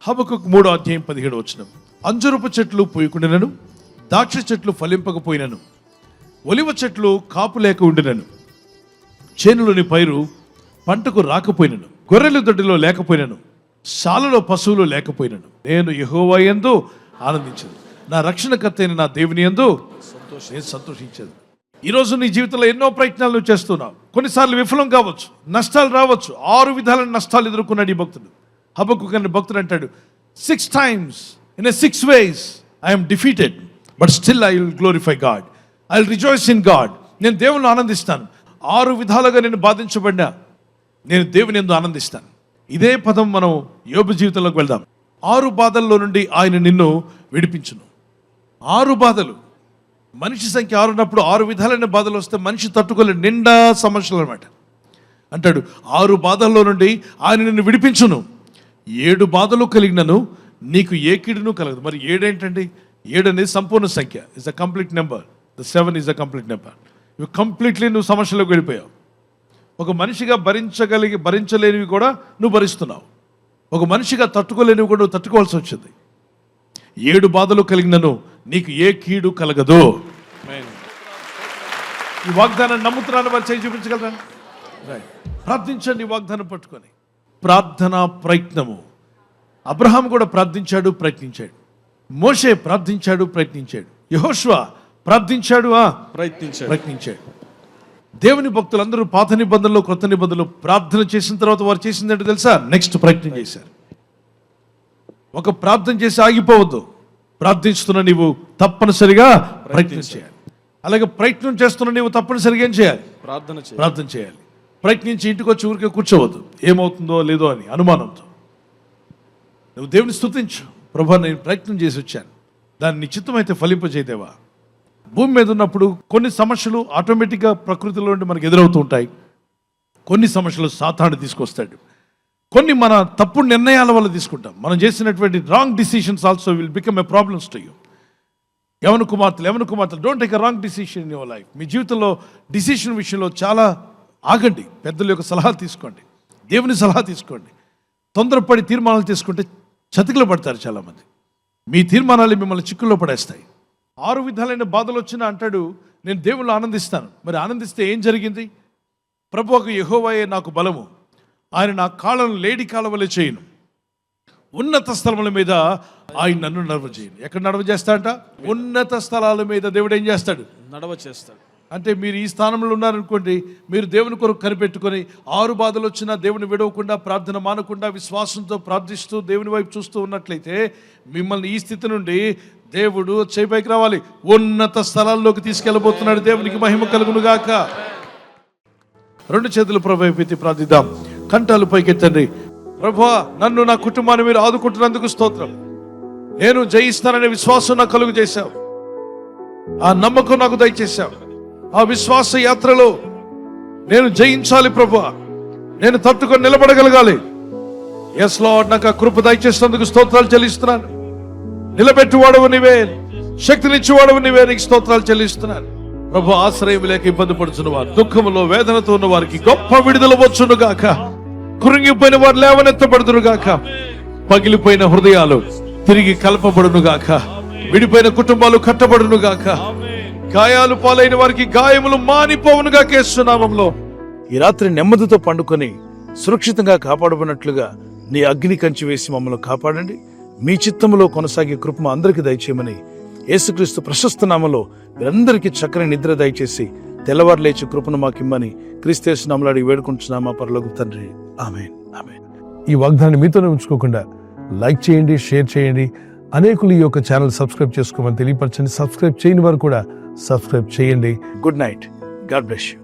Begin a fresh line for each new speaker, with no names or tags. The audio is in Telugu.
హబక్కూకు 3:17 అంజూరపు చెట్లు పూయకుండినను, ద్రాక్ష చెట్లు ఫలింపకపోయినను, ఒలివ చెట్లు కాపు లేక ఉండినను, చేనులోని పైరు పంటకు రాకపోయినను, గొర్రెలు దొడ్డిలో లేకపోయినను, శాలలో పశువులు లేకపోయినను, నేను యెహోవా యందు ఆనందించదు, నా రక్షణకర్త అయిన నా దేవుని యందు నేను సంతోషించదు. ఈరోజు నీ జీవితంలో ఎన్నో ప్రయత్నాలు నువ్వు చేస్తున్నావు. కొన్నిసార్లు విఫలం కావచ్చు, నష్టాలు రావచ్చు. 6 విధాలైన నష్టాలు ఎదుర్కొన్నాడు ఈ భక్తుడు. హబక్కూకు అనే భక్తుడు అంటాడు, 6 times in 6 ways I am defeated, but still I will glorify God. I will rejoice in God. నేను దేవుని ఆనందిస్తాను. 6 విధాలుగా నేను బాధించబడినా నేను దేవుని యందు ఆనందిస్తాను. ఇదే పదం మనం యోబు జీవితంలోకి వెళ్దాం. 6 బాధల్లో నుండి ఆయన నిన్ను విడిపించును. 6 బాధలు, మనిషి సంఖ్య 6 ఉన్నప్పుడు 6 విధాలైన బాధలు వస్తే మనిషి తట్టుకోలేడు. నిండా సమస్యలు అనమాట. అంటాడు 6 బాధల్లో నుండి ఆయన నిన్ను విడిపించును. 7 బాధలు కలిగినను నీకు ఏ కీడును కలగదు. మరి 7 ఏంటండి? 7 అనేది సంపూర్ణ సంఖ్య, is a complete number. The 7 is a complete number. నువ్వు సమస్యలోకి వెళ్ళిపోయావు. ఒక మనిషిగా భరించలేనివి కూడా నువ్వు భరిస్తున్నావు. ఒక మనిషిగా తట్టుకోలేనివి కూడా నువ్వు తట్టుకోవాల్సి వచ్చింది. 7 బాధలు కలిగినను నీకు ఏ కీడు కలగదు. ఈ వాగ్దానాన్ని నమ్ముతున్నాను. వారు చేయి చూపించగలరా? ప్రార్థించండి ఈ వాగ్దానం పట్టుకొని. ప్రార్థన ప్రయత్నము. అబ్రహాం కూడా ప్రార్థించాడు, ప్రయత్నించాడు. మోషే ప్రార్థించాడు, ప్రయత్నించాడు. యెహోషువ ప్రార్థించాడు, ప్రయత్నించాడు. దేవుని భక్తులందరూ పాత నిబంధనలు, క్రొత్త నిబంధనలు ప్రార్థన చేసిన తర్వాత వారు చేసిందంటే తెలుసా? నెక్స్ట్ ప్రయత్నం చేశారు. ఒక ప్రార్థన చేసి ఆగిపోవద్దు. ప్రార్థిస్తున్న నీవు తప్పనిసరిగా ప్రయత్నం చేయాలి. అలాగే ప్రయత్నం చేస్తున్న నీవు తప్పనిసరిగా ఏం చేయాలి? ప్రార్థన చేయాలి. ప్రయత్నించి ఇంటికి వచ్చి ఊరికే కూర్చోవద్దు, ఏమవుతుందో లేదో అని అనుమానంతో. నువ్వు దేవుని స్తుతించు. ప్రభా, నేను ప్రయత్నం చేసి వచ్చాను, దాన్ని నిశ్చితమైతే ఫలింపజేదేవా. భూమి మీద ఉన్నప్పుడు కొన్ని సమస్యలు ఆటోమేటిక్గా ప్రకృతిలో నుండి మనకు ఎదురవుతూ ఉంటాయి. కొన్ని సమస్యలు సాతాను తీసుకొస్తాడు. కొన్ని మన తప్పుడు నిర్ణయాల వల్ల తీసుకుంటాం. మనం చేసినటువంటి wrong decisions also will become a problems to you. యవన కుమార్తెలు don't take a wrong decision in your life. మీ జీవితంలో డిసిషన్ విషయంలో చాలా ఆగండి. పెద్దల యొక్క సలహా తీసుకోండి, దేవుని సలహా తీసుకోండి. తొందరపడి తీర్మానాలు తీసుకుంటే చతికిలో పడతారు చాలామంది. మీ తీర్మానాలు మిమ్మల్ని చిక్కుల్లో పడేస్తాయి. 6 విధాలైన బాధలు వచ్చినా అంటాడు, నేను దేవుళ్ళు ఆనందిస్తాను. మరి ఆనందిస్తే ఏం జరిగింది? ప్రభువుకు యెహోవాయే నాకు బలము, ఆయన నా కాళ్ళను లేడి కాలవలే చేయను, ఉన్నత స్థలముల మీద ఆయన నన్ను నడవ చేయను. ఎక్కడ నడవ చేస్తాడంట? ఉన్నత స్థలాల మీద దేవుడు ఏం చేస్తాడు? నడవ చేస్తాడు. అంటే మీరు ఈ స్థానంలో ఉన్నారనుకోండి, మీరు దేవుని కొరకు కనిపెట్టుకొని 6 బాధలు వచ్చినా దేవుని విడవకుండా, ప్రార్థన మానకుండా, విశ్వాసంతో ప్రార్థిస్తూ దేవుని వైపు చూస్తూ ఉన్నట్లయితే మిమ్మల్ని ఈ స్థితి నుండి దేవుడు చేపైకి రావాలి, ఉన్నత స్థలాల్లోకి తీసుకెళ్ళబోతున్నాడు. దేవునికి మహిమ కలుగును గాక. 2 చేతులు ప్రభువైపు ఎత్తి ప్రార్థిద్దాం. కంఠాలు పైకెత్తండి. ప్రభువా, నన్ను నా కుటుంబాన్ని మీరు ఆదుకుంటున్నందుకు స్తోత్రం. నేను జయిస్తాననే విశ్వాసం నాకు కలుగు చేశావు. ఆ నమ్మకం నాకు దయచేశావు. ఆ విశ్వాస యాత్రలో నేను జయించాలి ప్రభువా, నేను తట్టుకొని నిలబడగలగాలి. ఎస్ లార్డ్, నాకు ఆ కృప దయచేసినందుకు స్తోత్రాలు చెల్లిస్తున్నాను. నిలబెట్టువాడవు నీవే, శక్తినిచ్చేవాడవు నీవే, నీకు స్తోత్రాలు చెల్లిస్తున్నాను. ప్రభు, ఆశ్రయం లేక ఇబ్బంది పడుతున్న వారు, దుఃఖంలో వేదనతో ఉన్న వారికి గొప్ప విడుదల వచ్చును గాక. కృంగిపోయిన వారు లేవనెత్తబడుదురు గాక. పగిలిపోయిన హృదయాలు తిరిగి కలపబడును గాక. విడిపోయిన కుటుంబాలు కట్టబడును గాక. గాయాలు పాలైన వారికి గాయములు మానిపోవును గాక. యేసు నామములో ఈ రాత్రి నెమ్మదితో పండుకొని సురక్షితంగా కాపాడబడినట్లుగా నీ అగ్ని కంచి వేసి మమ్మల్ని కాపాడండి. మీ చిత్తములో కొనసాగే కృప అందరికీ దయచేయమని యేసుక్రీస్తు ప్రశస్త నామములో మీరందరికీ చక్కని నిద్ర దయచేసి తెల్లవారు లేచి కృపను మాకిమ్మని క్రీస్తు యేసు నామములో అడిగి వేడుకుంటున్నామా పరలోక తండ్రి. ఆమేన్, ఆమేన్. ఈ వాగ్దానాన్ని మీతోనే ఉంచుకోకుండా లైక్ చేయండి, షేర్ చేయండి. అనేకులు ఈ యొక్క ఛానల్ సబ్స్క్రైబ్ చేసుకోమని తెలియపరచండి. సబ్స్క్రైబ్ చేయని వారు కూడా సబ్స్క్రైబ్ చేయండి. Good night. God bless you.